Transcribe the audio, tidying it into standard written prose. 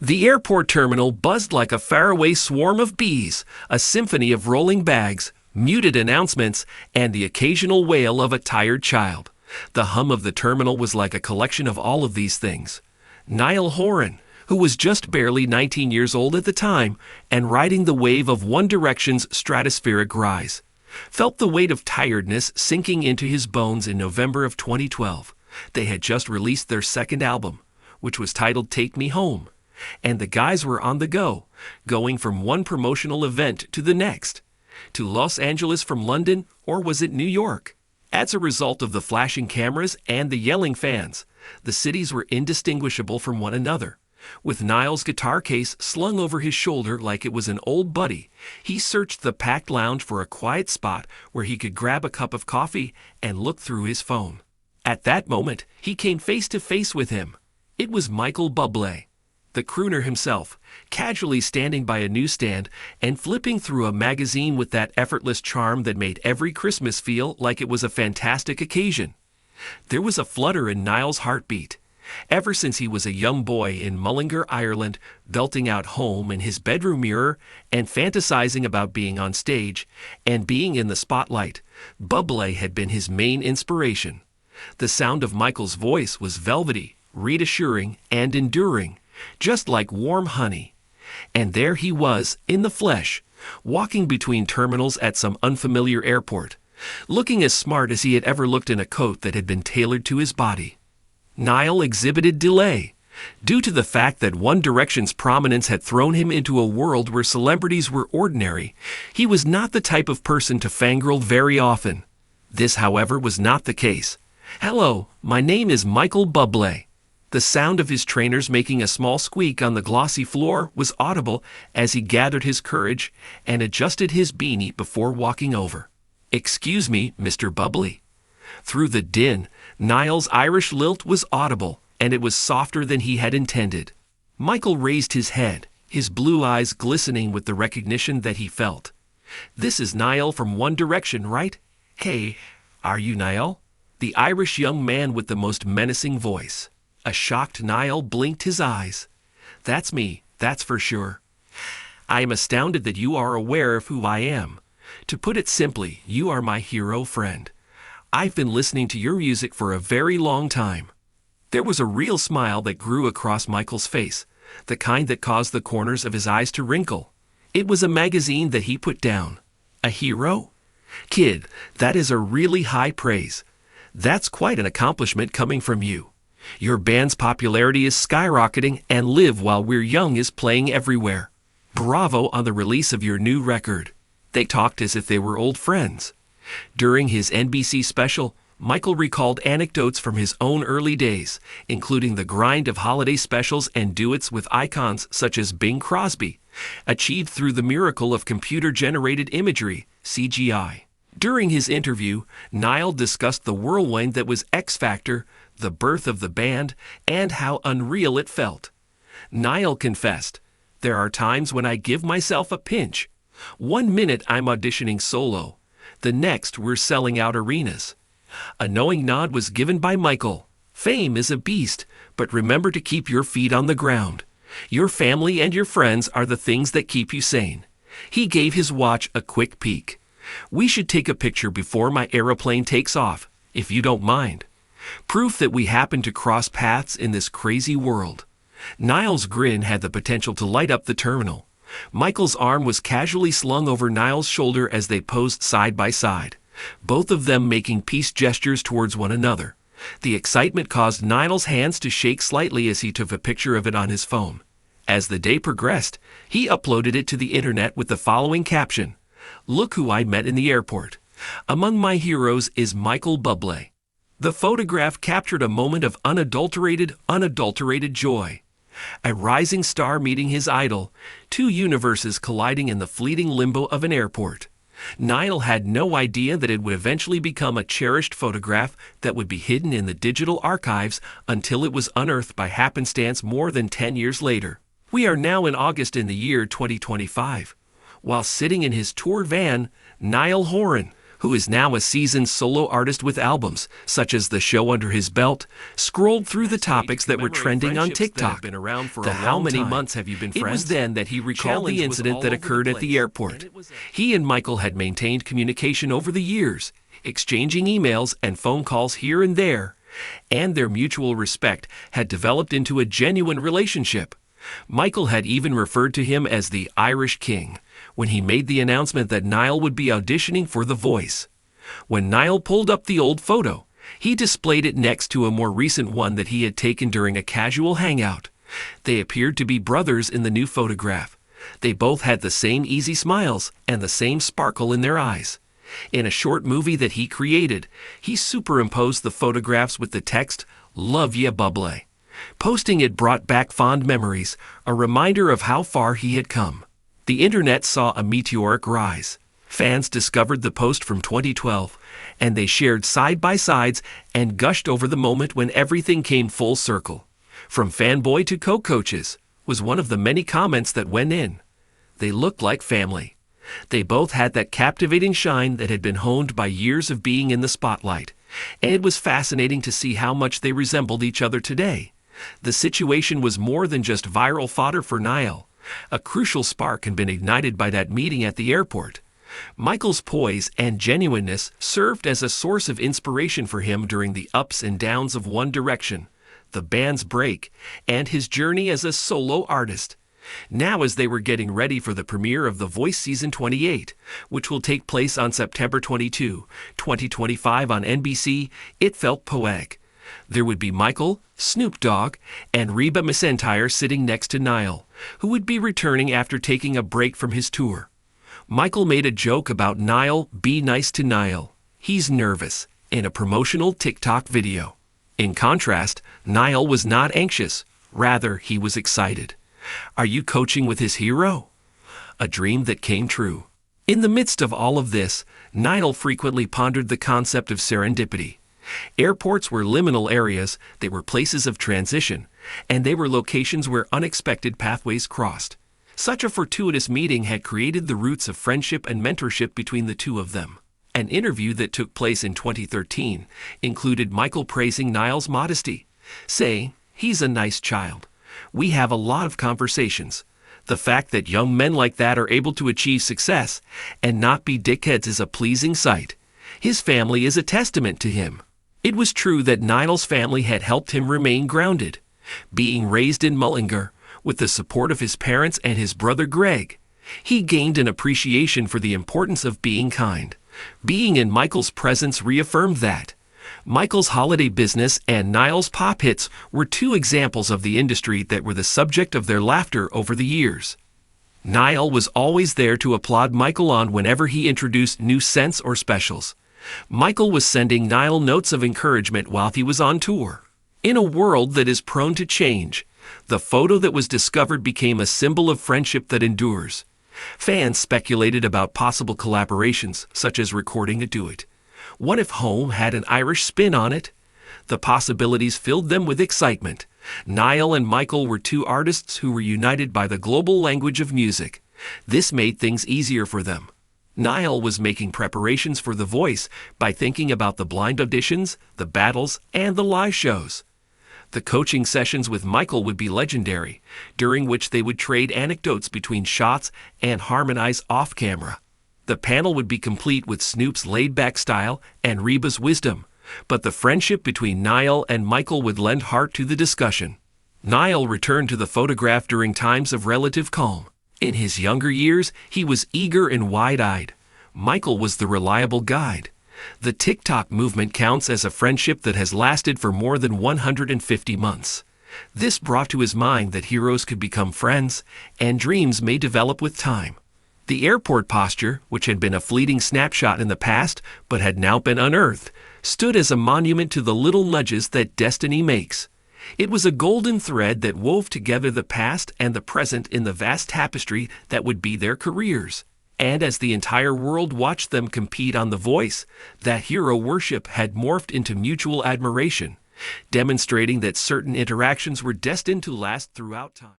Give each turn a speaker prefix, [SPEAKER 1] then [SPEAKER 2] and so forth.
[SPEAKER 1] The airport terminal buzzed like a faraway swarm of bees, a symphony of rolling bags, muted announcements, and the occasional wail of a tired child. The hum of the terminal was like a collection of all of these things. Niall Horan, who was just barely 19 years old at the time and riding the wave of One Direction's stratospheric rise, felt the weight of tiredness sinking into his bones in November of 2012. They had just released their second album, which was titled Take Me Home, and the guys were on the go, going from one promotional event to the next. To Los Angeles from London, or was it New York? As a result of the flashing cameras and the yelling fans, the cities were indistinguishable from one another. With Niall's guitar case slung over his shoulder like it was an old buddy, he searched the packed lounge for a quiet spot where he could grab a cup of coffee and look through his phone. At that moment, he came face to face with him. It was Michael Bublé, the crooner himself, casually standing by a newsstand and flipping through a magazine with that effortless charm that made every Christmas feel like it was a fantastic occasion. There was a flutter in Niall's heartbeat. Ever since he was a young boy in Mullingar, Ireland, belting out Home in his bedroom mirror and fantasizing about being on stage and being in the spotlight, Bublé had been his main inspiration. The sound of Michael's voice was velvety, reassuring, and enduring, just like warm honey. And there he was, in the flesh, walking between terminals at some unfamiliar airport, looking as smart as he had ever looked in a coat that had been tailored to his body. Niall exhibited delay. Due to the fact that One Direction's prominence had thrown him into a world where celebrities were ordinary, he was not the type of person to fangirl very often. This, however, was not the case. "Hello, my name is Michael Bublé." The sound of his trainers making a small squeak on the glossy floor was audible as he gathered his courage and adjusted his beanie before walking over. "Excuse me, Mr. Bublé." Through the din, Niall's Irish lilt was audible, and it was softer than he had intended. Michael raised his head, his blue eyes glistening with the recognition that he felt. "This is Niall from One Direction, right? Hey, are you Niall?" The Irish young man with the most menacing voice. A shocked Niall blinked his eyes. "That's me, that's for sure. I am astounded that you are aware of who I am. To put it simply, you are my hero friend. I've been listening to your music for a very long time." There was a real smile that grew across Michael's face, the kind that caused the corners of his eyes to wrinkle. It was a magazine that he put down. "A hero? Kid, that is a really high praise. That's quite an accomplishment coming from you. Your band's popularity is skyrocketing, and Live While We're Young is playing everywhere. Bravo on the release of your new record." They talked as if they were old friends. During his NBC special, Michael recalled anecdotes from his own early days, including the grind of holiday specials and duets with icons such as Bing Crosby, achieved through the miracle of computer-generated imagery, CGI. During his interview, Niall discussed the whirlwind that was X Factor, the birth of the band, and how unreal it felt. Niall confessed, "There are times when I give myself a pinch. 1 minute I'm auditioning solo. The next we're selling out arenas." A knowing nod was given by Michael. "Fame is a beast, but remember to keep your feet on the ground. Your family and your friends are the things that keep you sane." He gave his watch a quick peek. "We should take a picture before my aeroplane takes off, if you don't mind. Proof that we happen to cross paths in this crazy world." Niall's grin had the potential to light up the terminal. Michael's arm was casually slung over Niall's shoulder as they posed side by side, both of them making peace gestures towards one another. The excitement caused Niall's hands to shake slightly as he took a picture of it on his phone. As the day progressed, he uploaded it to the internet with the following caption: "Look who I met in the airport. Among my heroes is Michael Bublé." The photograph captured a moment of unadulterated joy. A rising star meeting his idol, two universes colliding in the fleeting limbo of an airport. Niall had no idea that it would eventually become a cherished photograph that would be hidden in the digital archives until it was unearthed by happenstance more than 10 years later. We are now in August in the year 2025. While sitting in his tour van, Niall Horan, who is now a seasoned solo artist with albums, such as The Show Under His Belt, scrolled through the topics that were trending on TikTok. How many months have you been friends? It was then that he recalled the incident that occurred at the airport. He and Michael had maintained communication over the years, exchanging emails and phone calls here and there, and their mutual respect had developed into a genuine relationship. Michael had even referred to him as the Irish King when he made the announcement that Niall would be auditioning for The Voice. When Niall pulled up the old photo, he displayed it next to a more recent one that he had taken during a casual hangout. They appeared to be brothers in the new photograph. They both had the same easy smiles and the same sparkle in their eyes. In a short movie that he created, he superimposed the photographs with the text, "Love ya, Bublé." Posting it brought back fond memories, a reminder of how far he had come. The internet saw a meteoric rise. Fans discovered the post from 2012, and they shared side-by-sides and gushed over the moment when everything came full circle. From fanboy to co-coaches was one of the many comments that went in. They looked like family. They both had that captivating shine that had been honed by years of being in the spotlight, and it was fascinating to see how much they resembled each other today. The situation was more than just viral fodder for Niall. A crucial spark had been ignited by that meeting at the airport. Michael's poise and genuineness served as a source of inspiration for him during the ups and downs of One Direction, the band's break, and his journey as a solo artist. Now, as they were getting ready for the premiere of The Voice Season 28, which will take place on September 22, 2025 on NBC, it felt poetic. There would be Michael, Snoop Dogg, and Reba McEntire sitting next to Niall, who would be returning after taking a break from his tour. Michael made a joke about Niall, "Be nice to Niall. He's nervous," in a promotional TikTok video. In contrast, Niall was not anxious. Rather, he was excited. Are you coaching with his hero? A dream that came true. In the midst of all of this, Niall frequently pondered the concept of serendipity. Airports were liminal areas, they were places of transition, and they were locations where unexpected pathways crossed. Such a fortuitous meeting had created the roots of friendship and mentorship between the two of them. An interview that took place in 2013 included Michael praising Niall's modesty, saying, "He's a nice child. We have a lot of conversations. The fact that young men like that are able to achieve success and not be dickheads is a pleasing sight. His family is a testament to him." It was true that Niall's family had helped him remain grounded. Being raised in Mullingar, with the support of his parents and his brother Greg, he gained an appreciation for the importance of being kind. Being in Michael's presence reaffirmed that. Michael's holiday business and Niall's pop hits were two examples of the industry that were the subject of their laughter over the years. Niall was always there to applaud Michael on whenever he introduced new scents or specials. Michael was sending Niall notes of encouragement while he was on tour. In a world that is prone to change, the photo that was discovered became a symbol of friendship that endures. Fans speculated about possible collaborations, such as recording a duet. What if Home had an Irish spin on it? The possibilities filled them with excitement. Niall and Michael were two artists who were united by the global language of music. This made things easier for them. Niall was making preparations for The Voice by thinking about the blind auditions, the battles, and the live shows. The coaching sessions with Michael would be legendary, during which they would trade anecdotes between shots and harmonize off-camera. The panel would be complete with Snoop's laid-back style and Reba's wisdom, but the friendship between Niall and Michael would lend heart to the discussion. Niall returned to the photograph during times of relative calm. In his younger years, he was eager and wide-eyed. Michael was the reliable guide. The TikTok movement counts as a friendship that has lasted for more than 150 months. This brought to his mind that heroes could become friends, and dreams may develop with time. The airport posture, which had been a fleeting snapshot in the past but had now been unearthed, stood as a monument to the little nudges that destiny makes. It was a golden thread that wove together the past and the present in the vast tapestry that would be their careers. And as the entire world watched them compete on The Voice, that hero worship had morphed into mutual admiration, demonstrating that certain interactions were destined to last throughout time.